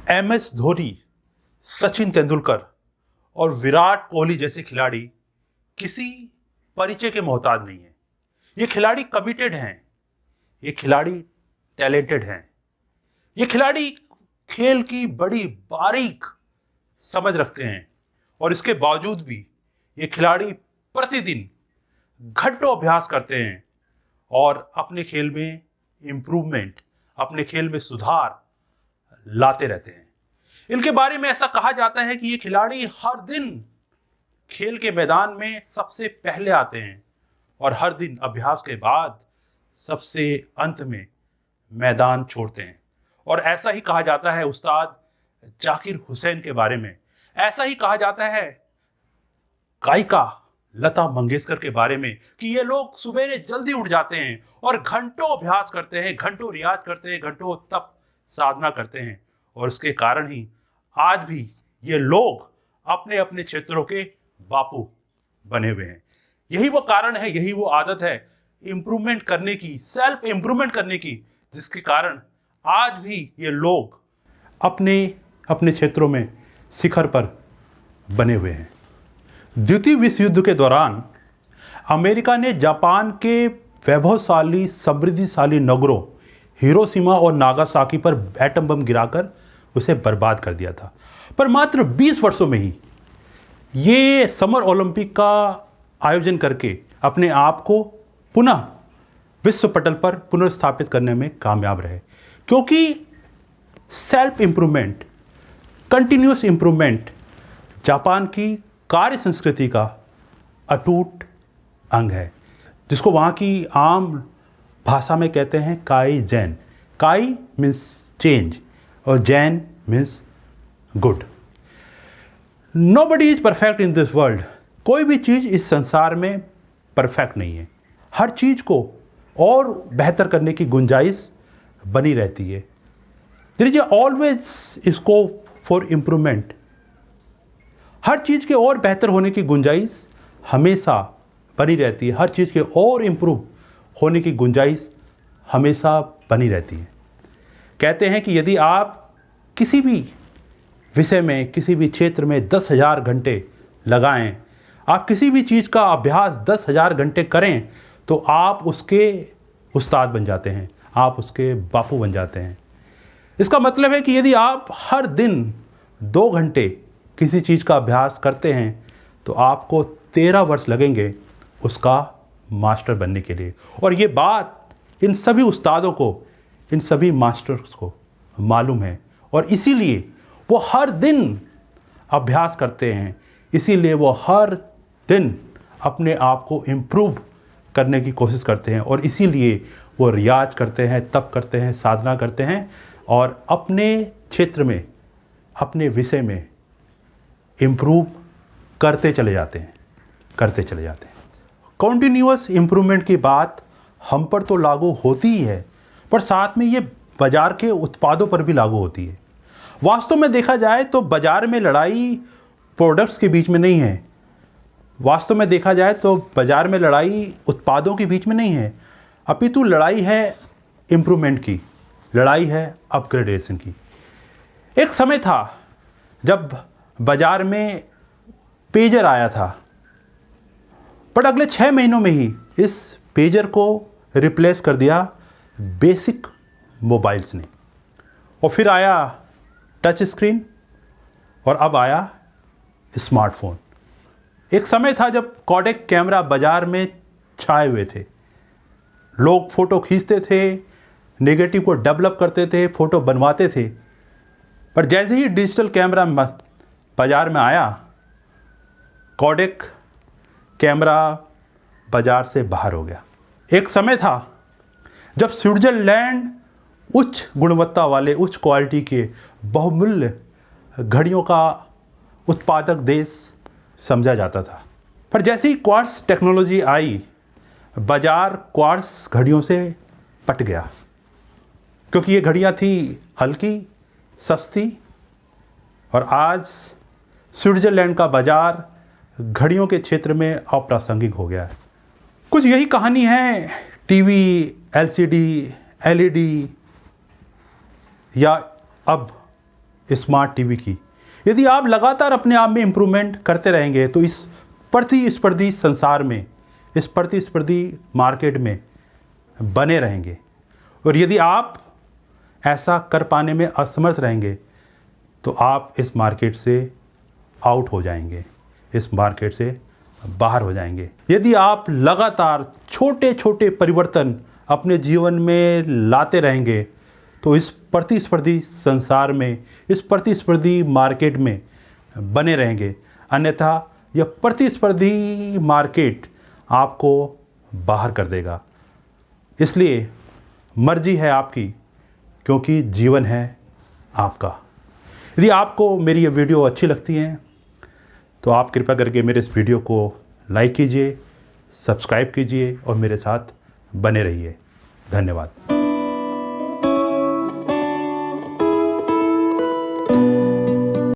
MS Dhoni, Sachin Tendulkar और विराट कोहली जैसे खिलाड़ी किसी परिचय के मोहताज नहीं है। ये खिलाड़ी कमिटेड हैं, ये खिलाड़ी टैलेंटेड हैं, ये खिलाड़ी खेल की बड़ी बारीक समझ रखते हैं और इसके बावजूद भी ये खिलाड़ी प्रतिदिन घंटों अभ्यास करते हैं और अपने खेल में इंप्रूवमेंट, अपने खेल में सुधार लाते रहते हैं। इनके बारे में ऐसा कहा जाता है कि ये खिलाड़ी हर दिन खेल के मैदान में सबसे पहले आते हैं और हर दिन अभ्यास के बाद सबसे अंत में मैदान छोड़ते हैं। और ऐसा ही कहा जाता है उस्ताद जाकिर हुसैन के बारे में, ऐसा ही कहा जाता है गायिका लता मंगेशकर के बारे में कि ये लोग सुबह जल्दी उठ जाते हैं और घंटों अभ्यास करते हैं, घंटों रियाज करते हैं, घंटों तप साधना करते हैं। और इसके कारण ही आज भी ये लोग अपने अपने क्षेत्रों के बापू बने हुए हैं। यही वो कारण है, यही वो आदत है इंप्रूवमेंट करने की, सेल्फ इंप्रूवमेंट करने की, जिसके कारण आज भी ये लोग अपने अपने क्षेत्रों में शिखर पर बने हुए हैं। द्वितीय विश्व युद्ध के दौरान अमेरिका ने जापान के वैभवशाली समृद्धिशाली नगरों हिरोशिमा और नागासाकी पर एटम बम गिराकर उसे बर्बाद कर दिया था। पर मात्र 20 वर्षों में ही ये समर ओलंपिक का आयोजन करके अपने आप को पुनः विश्व पटल पर पुनर्स्थापित करने में कामयाब रहे, क्योंकि self improvement, continuous improvement Japan की कार्य संस्कृति का अटूट अंग है, जिसको वहाँ की आम भाषा में कहते हैं काई जैन। काई मीन्स चेंज और Jain means good. Nobody is perfect in this world. कोई भी चीज़ इस संसार में परफेक्ट नहीं है। हर चीज़ को और बेहतर करने की गुंजाइश बनी रहती है। There is always scope for improvement. हर चीज़ के और बेहतर होने की गुंजाइश हमेशा बनी रहती है। हर चीज़ के और इम्प्रूव होने की गुंजाइश हमेशा बनी रहती है। कहते हैं कि यदि आप किसी भी विषय में, किसी भी क्षेत्र में 10,000 घंटे लगाएं, आप किसी भी चीज़ का अभ्यास 10,000 घंटे करें, तो आप उसके उस्ताद बन जाते हैं, आप उसके बापू बन जाते हैं। इसका मतलब है कि यदि आप हर दिन 2 घंटे किसी चीज़ का अभ्यास करते हैं, तो आपको 13 वर्ष लगेंगे उसका मास्टर बनने के लिए। और ये बात इन सभी उस्तादों को, इन सभी मास्टर्स को मालूम है और इसीलिए वो हर दिन अभ्यास करते हैं, इसीलिए वो हर दिन अपने आप को इम्प्रूव करने की कोशिश करते हैं और इसीलिए वो रियाज करते हैं, तप करते हैं, साधना करते हैं और अपने क्षेत्र में, अपने विषय में इम्प्रूव करते चले जाते हैं, करते चले जाते हैं। कॉन्टिन्यूअस इम्प्रूवमेंट की बात हम पर तो लागू होती ही है, पर साथ में ये बाज़ार के उत्पादों पर भी लागू होती है। वास्तव में देखा जाए तो बाज़ार में लड़ाई प्रोडक्ट्स के बीच में नहीं है। वास्तव में देखा जाए तो बाज़ार में लड़ाई उत्पादों के बीच में नहीं है, अपितु लड़ाई है इम्प्रूवमेंट की, लड़ाई है अपग्रेडेशन की। एक समय था जब बाज़ार में पेजर आया था, पर अगले 6 महीनों में ही इस पेजर को रिप्लेस कर दिया बेसिक मोबाइल्स ने। और फिर आया टच स्क्रीन और अब आया स्मार्टफोन। एक समय था जब कोडेक कैमरा बाज़ार में छाए हुए थे। लोग फ़ोटो खींचते थे, नेगेटिव को डेवलप करते थे, फ़ोटो बनवाते थे। पर जैसे ही डिजिटल कैमरा बाज़ार में आया, कोडेक कैमरा बाज़ार से बाहर हो गया। एक समय था जब स्विट्ज़रलैंड उच्च गुणवत्ता वाले, उच्च क्वालिटी के बहुमूल्य घड़ियों का उत्पादक देश समझा जाता था। पर जैसे ही क्वार्ट्ज टेक्नोलॉजी आई, बाज़ार क्वार्ट्ज घड़ियों से पट गया, क्योंकि ये घड़ियाँ थी हल्की, सस्ती। और आज स्विट्ज़रलैंड का बाज़ार घड़ियों के क्षेत्र में अप्रासंगिक हो गया है। कुछ यही कहानी है टीवी, एलसीडी, एलईडी या अब स्मार्ट टीवी की। यदि आप लगातार अपने आप में इम्प्रूवमेंट करते रहेंगे तो इस प्रतिस्पर्धी संसार में, इस प्रतिस्पर्धी मार्केट में बने रहेंगे। और यदि आप ऐसा कर पाने में असमर्थ रहेंगे तो आप इस मार्केट से आउट हो जाएंगे, इस मार्केट से बाहर हो जाएंगे। यदि आप लगातार छोटे छोटे परिवर्तन अपने जीवन में लाते रहेंगे तो इस प्रतिस्पर्धी संसार में, इस प्रतिस्पर्धी मार्केट में बने रहेंगे, अन्यथा यह प्रतिस्पर्धी मार्केट आपको बाहर कर देगा। इसलिए मर्जी है आपकी, क्योंकि जीवन है आपका। यदि आपको मेरी ये वीडियो अच्छी लगती है तो आप कृपया करके मेरे इस वीडियो को लाइक कीजिए, सब्सक्राइब कीजिए और मेरे साथ बने रहिए। धन्यवाद।